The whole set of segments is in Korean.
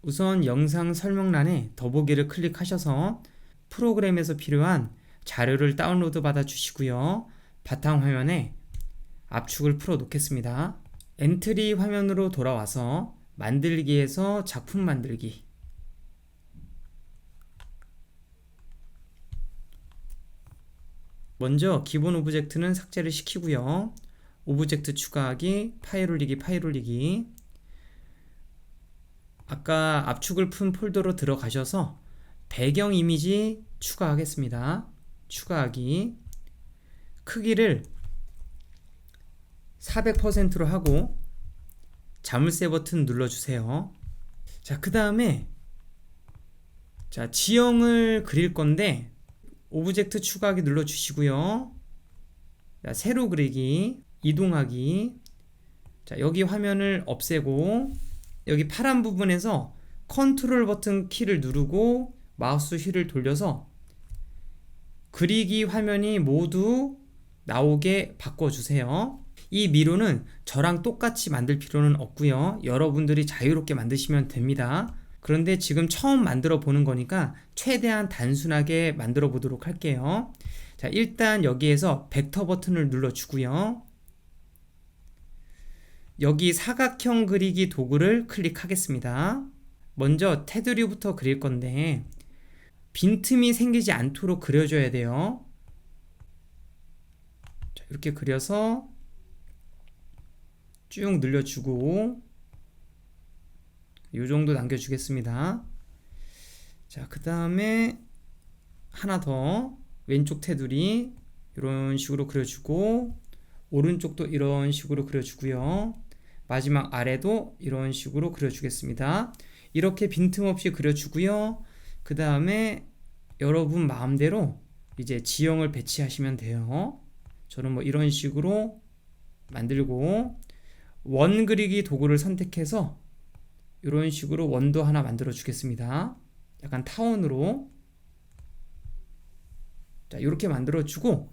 우선 영상 설명란에 더보기를 클릭하셔서 프로그램에서 필요한 자료를 다운로드 받아 주시고요. 바탕화면에 압축을 풀어 놓겠습니다. 엔트리 화면으로 돌아와서 만들기에서 작품 만들기, 먼저 기본 오브젝트는 삭제를 시키고요. 오브젝트 추가하기, 파일 올리기, 아까 압축을 푼 폴더로 들어가셔서 배경 이미지 추가하겠습니다. 추가하기, 크기를 400%로 하고 자물쇠 버튼 눌러주세요. 자, 그 다음에 지형을 그릴 건데 오브젝트 추가하기 눌러주시고요. 자, 세로 그리기, 이동하기. 자, 여기 화면을 없애고 여기 파란 부분에서 컨트롤 버튼 키를 누르고 마우스 휠을 돌려서 그리기 화면이 모두 나오게 바꿔주세요. 이 미로는 저랑 똑같이 만들 필요는 없고요. 여러분들이 자유롭게 만드시면 됩니다. 그런데 지금 처음 만들어 보는 거니까 최대한 단순하게 만들어 보도록 할게요. 자, 일단 여기에서 벡터 버튼을 눌러주고요. 여기 사각형 그리기 도구를 클릭하겠습니다. 먼저 테두리부터 그릴 건데 빈틈이 생기지 않도록 그려줘야 돼요. 자, 이렇게 그려서 쭉 늘려주고 이 정도 남겨주겠습니다. 자, 그 다음에 하나 더 왼쪽 테두리 이런 식으로 그려주고 오른쪽도 이런 식으로 그려주고요. 마지막 아래도 이런 식으로 그려주겠습니다. 이렇게 빈틈없이 그려주고요. 그 다음에 여러분 마음대로 이제 지형을 배치하시면 돼요. 저는 뭐 이런 식으로 만들고 원 그리기 도구를 선택해서 이런 식으로 원도 하나 만들어 주겠습니다. 약간 타원으로. 자, 이렇게 만들어 주고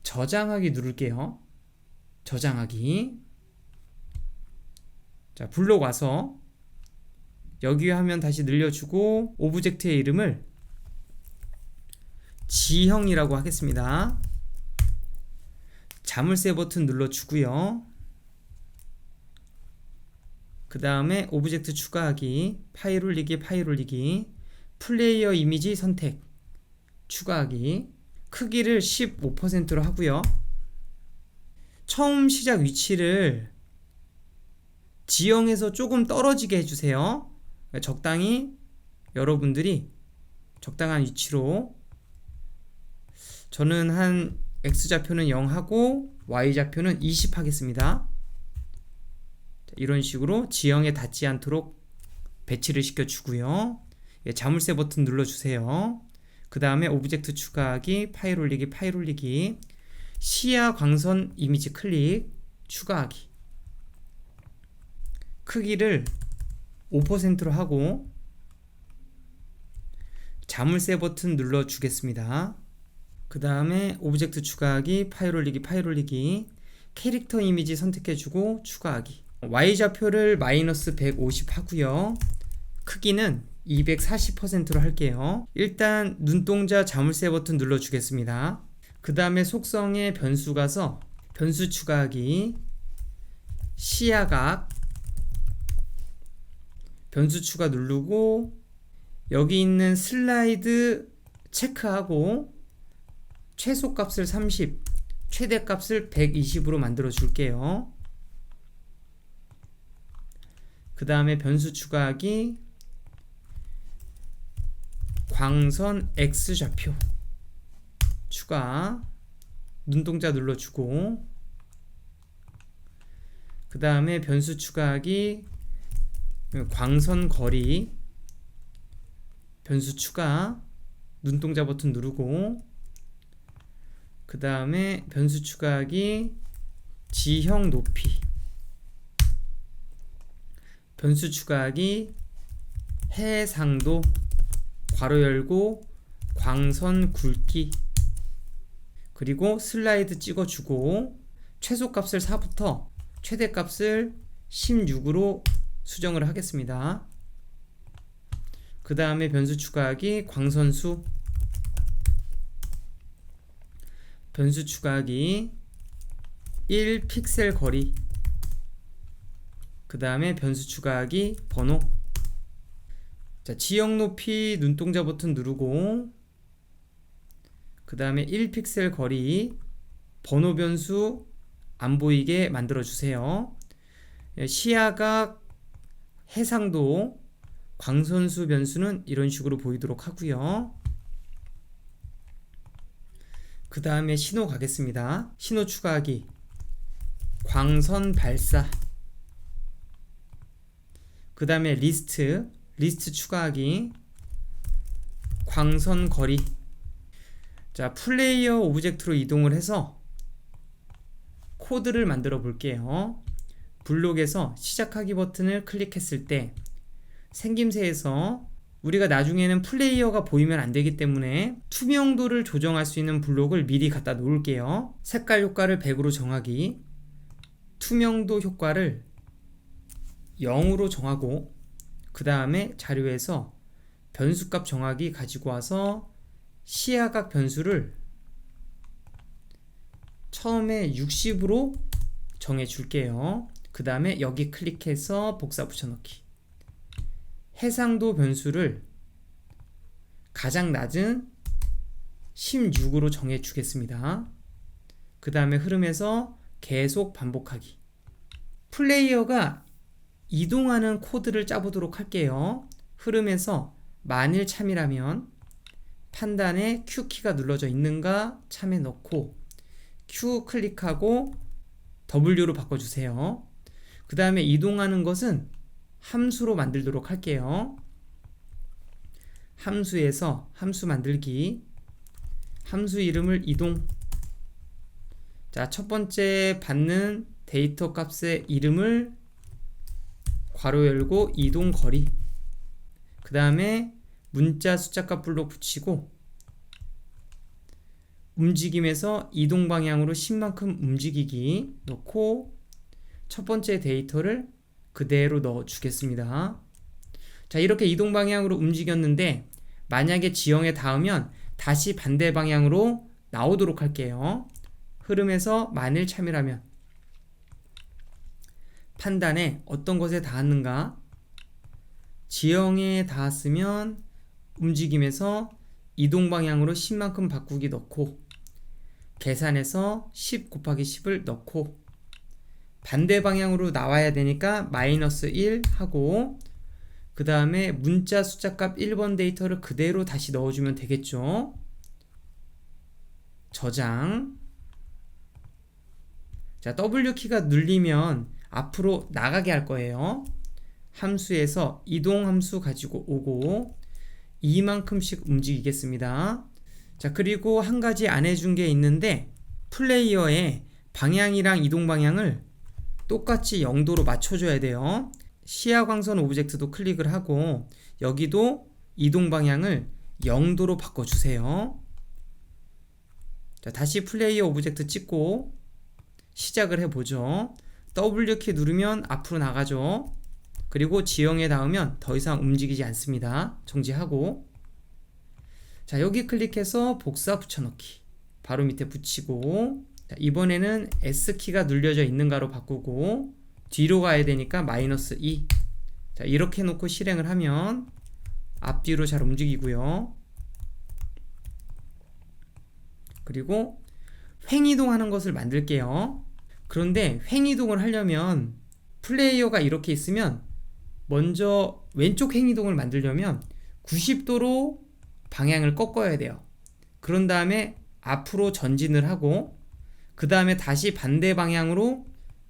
저장하기 누를게요. 저장하기. 자, 블록 와서 여기 화면 다시 늘려주고 오브젝트의 이름을 지형이라고 하겠습니다. 자물쇠 버튼 눌러주고요. 그 다음에 오브젝트 추가하기, 파일 올리기, 플레이어 이미지 선택, 추가하기, 크기를 15%로 하고요. 처음 시작 위치를 지형에서 조금 떨어지게 해주세요. 적당히 여러분들이 적당한 위치로, 저는 한 X좌표는 0 하고 Y좌표는 20 하겠습니다. 이런 식으로 지형에 닿지 않도록 배치를 시켜주고요. 자물쇠 버튼 눌러주세요. 그 다음에 오브젝트 추가하기, 파일 올리기, 시야 광선 이미지 클릭, 추가하기, 크기를 5%로 하고 자물쇠 버튼 눌러주겠습니다. 그 다음에 오브젝트 추가하기, 파일 올리기, 캐릭터 이미지 선택해주고 추가하기, Y좌표를 마이너스 150 하고요. 크기는 240%로 할게요. 일단 눈동자 자물쇠 버튼 눌러주겠습니다. 그 다음에 속성에 변수 가서 변수 추가하기, 시야각, 변수 추가 누르고 여기 있는 슬라이드 체크하고 최소값을 30, 최대값을 120으로 만들어 줄게요. 그 다음에 변수 추가하기, 광선 X좌표 추가, 눈동자 눌러주고 그 다음에 변수 추가하기, 광선 거리, 변수 추가, 눈동자 버튼 누르고 그 다음에 변수 추가하기, 지형 높이, 변수 추가하기, 해상도, 괄호 열고 광선 굵기, 그리고 슬라이드 찍어주고 최소값을 4부터 최대값을 16으로 수정을 하겠습니다. 그 다음에 변수 추가하기 광선수, 변수 추가하기 1픽셀 거리, 그 다음에 변수 추가하기 번호. 자, 지역 높이 눈동자 버튼 누르고 그 다음에 1픽셀 거리 번호 변수 안 보이게 만들어 주세요. 시야각, 해상도, 광선수 변수는 이런 식으로 보이도록 하고요. 그 다음에 신호 가겠습니다. 신호 추가하기 광선 발사, 그 다음에 리스트 추가하기 광선 거리. 자, 플레이어 오브젝트로 이동을 해서 코드를 만들어 볼게요. 블록에서 시작하기 버튼을 클릭했을 때 생김새에서 우리가 나중에는 플레이어가 보이면 안 되기 때문에 투명도를 조정할 수 있는 블록을 미리 갖다 놓을게요. 색깔 효과를 100으로 정하기, 투명도 효과를 0으로 정하고, 그 다음에 자료에서 변수값 정하기 가지고 와서 시야각 변수를 처음에 60으로 정해 줄게요. 그 다음에 여기 클릭해서 복사 붙여넣기. 해상도 변수를 가장 낮은 16으로 정해 주겠습니다. 그 다음에 흐름에서 계속 반복하기. 플레이어가 이동하는 코드를 짜보도록 할게요. 흐름에서 만일 참이라면 판단에 Q키가 눌러져 있는가 참에 넣고 Q 클릭하고 W로 바꿔주세요. 그 다음에 이동하는 것은 함수로 만들도록 할게요. 함수에서 함수 만들기, 함수 이름을 이동. 자, 첫 번째 받는 데이터 값의 이름을 괄호 열고 이동 거리. 그 다음에 문자 숫자값 블록 붙이고 움직임에서 이동 방향으로 10만큼 움직이기 넣고 첫 번째 데이터를 그대로 넣어 주겠습니다. 자, 이렇게 이동 방향으로 움직였는데 만약에 지형에 닿으면 다시 반대 방향으로 나오도록 할게요. 흐름에서 만일 참이라면 판단에 어떤 것에 닿았는가, 지형에 닿았으면 움직임에서 이동 방향으로 10만큼 바꾸기 넣고 계산해서 10 곱하기 10을 넣고 반대 방향으로 나와야 되니까 마이너스 1 하고 그 다음에 문자 숫자값 1번 데이터를 그대로 다시 넣어주면 되겠죠. 저장. 자, W키가 눌리면 앞으로 나가게 할 거예요. 함수에서 이동 함수 가지고 오고 이만큼씩 움직이겠습니다. 자, 그리고 한 가지 안 해준 게 있는데 플레이어의 방향이랑 이동 방향을 똑같이 0도로 맞춰줘야 돼요. 시야광선 오브젝트도 클릭을 하고 여기도 이동 방향을 0도로 바꿔주세요. 자, 다시 플레이어 오브젝트 찍고 시작을 해보죠. W키 누르면 앞으로 나가죠. 그리고 지형에 닿으면 더 이상 움직이지 않습니다. 정지하고 자, 여기 클릭해서 복사 붙여넣기 바로 밑에 붙이고 자, 이번에는 S키가 눌려져 있는가로 바꾸고 뒤로 가야 되니까 마이너스 2. 자, 이렇게 놓고 실행을 하면 앞뒤로 잘 움직이고요. 그리고 횡이동하는 것을 만들게요. 그런데 횡이동을 하려면 플레이어가 이렇게 있으면 먼저 왼쪽 횡이동을 만들려면 90도로 방향을 꺾어야 돼요. 그런 다음에 앞으로 전진을 하고 그 다음에 다시 반대 방향으로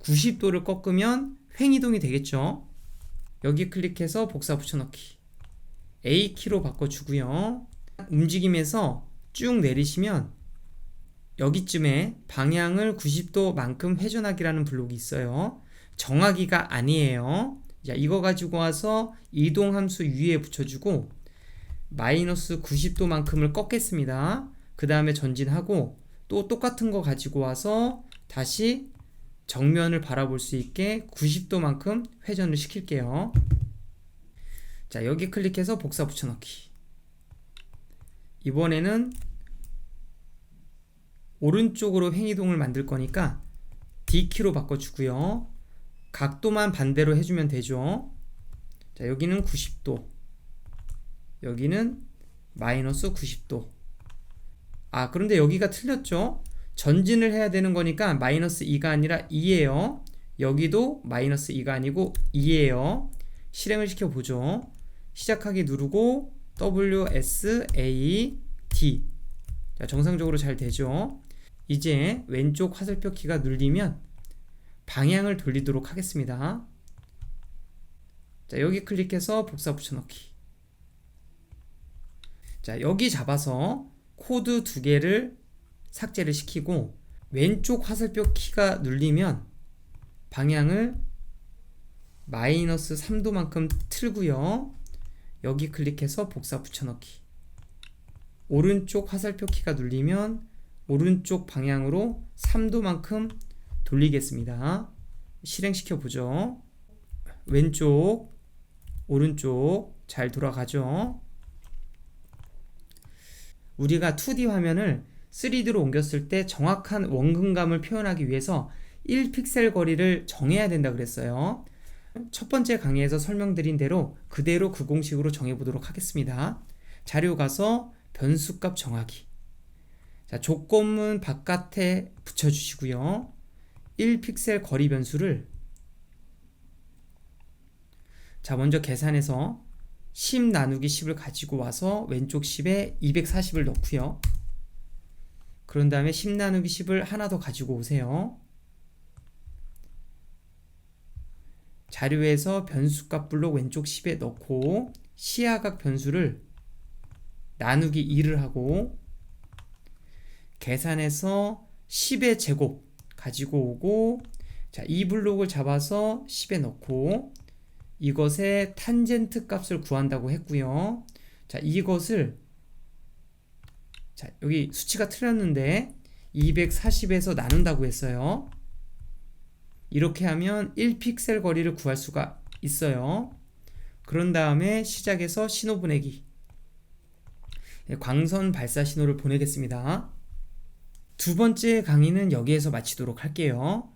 90도를 꺾으면 횡이동이 되겠죠. 여기 클릭해서 복사 붙여넣기 A키로 바꿔주고요. 움직임에서 쭉 내리시면 여기쯤에 방향을 90도만큼 회전하기라는 블록이 있어요. 정하기가 아니에요. 자, 이거 가지고 와서 이동 함수 위에 붙여주고 마이너스 90도만큼을 꺾겠습니다. 그 다음에 전진하고 또 똑같은 거 가지고 와서 다시 정면을 바라볼 수 있게 90도만큼 회전을 시킬게요. 자, 여기 클릭해서 복사 붙여넣기. 이번에는 오른쪽으로 횡이동을 만들 거니까 D키로 바꿔주고요. 각도만 반대로 해주면 되죠. 자, 여기는 90도, 여기는 마이너스 90도. 아, 그런데 여기가 틀렸죠? 전진을 해야 되는 거니까 마이너스 2가 아니라 2예요. 여기도 마이너스 2가 아니고 2예요. 실행을 시켜보죠. 시작하기 누르고 WSAD. 자, 정상적으로 잘 되죠. 이제 왼쪽 화살표 키가 눌리면 방향을 돌리도록 하겠습니다. 자, 여기 클릭해서 복사 붙여넣기. 자, 여기 잡아서 코드 2개를 삭제를 시키고 왼쪽 화살표 키가 눌리면 방향을 마이너스 3도만큼 틀고요. 여기 클릭해서 복사 붙여넣기. 오른쪽 화살표 키가 눌리면 오른쪽 방향으로 3도만큼 돌리겠습니다. 실행시켜 보죠. 왼쪽, 오른쪽 잘 돌아가죠. 우리가 2D 화면을 3D로 옮겼을 때 정확한 원근감을 표현하기 위해서 1픽셀 거리를 정해야 된다 그랬어요. 첫 번째 강의에서 설명드린 대로 그대로 그 공식으로 정해보도록 하겠습니다. 자료 가서 변수값 정하기. 자, 조건문 바깥에 붙여주시고요. 1픽셀 거리 변수를 자, 먼저 계산해서 10 나누기 10을 가지고 와서 왼쪽 10에 240을 넣고요. 그런 다음에 10 나누기 10을 하나 더 가지고 오세요. 자료에서 변수값 블록 왼쪽 10에 넣고 시야각 변수를 나누기 2를 하고 계산해서 10의 제곱 가지고 오고 자, 이 블록을 잡아서 10에 넣고 이것의 탄젠트 값을 구한다고 했고요. 자, 이것을 자, 여기 수치가 틀렸는데 240에서 나눈다고 했어요. 이렇게 하면 1픽셀 거리를 구할 수가 있어요. 그런 다음에 시작해서 신호 보내기. 광선 발사 신호를 보내겠습니다. 두 번째 강의는 여기에서 마치도록 할게요.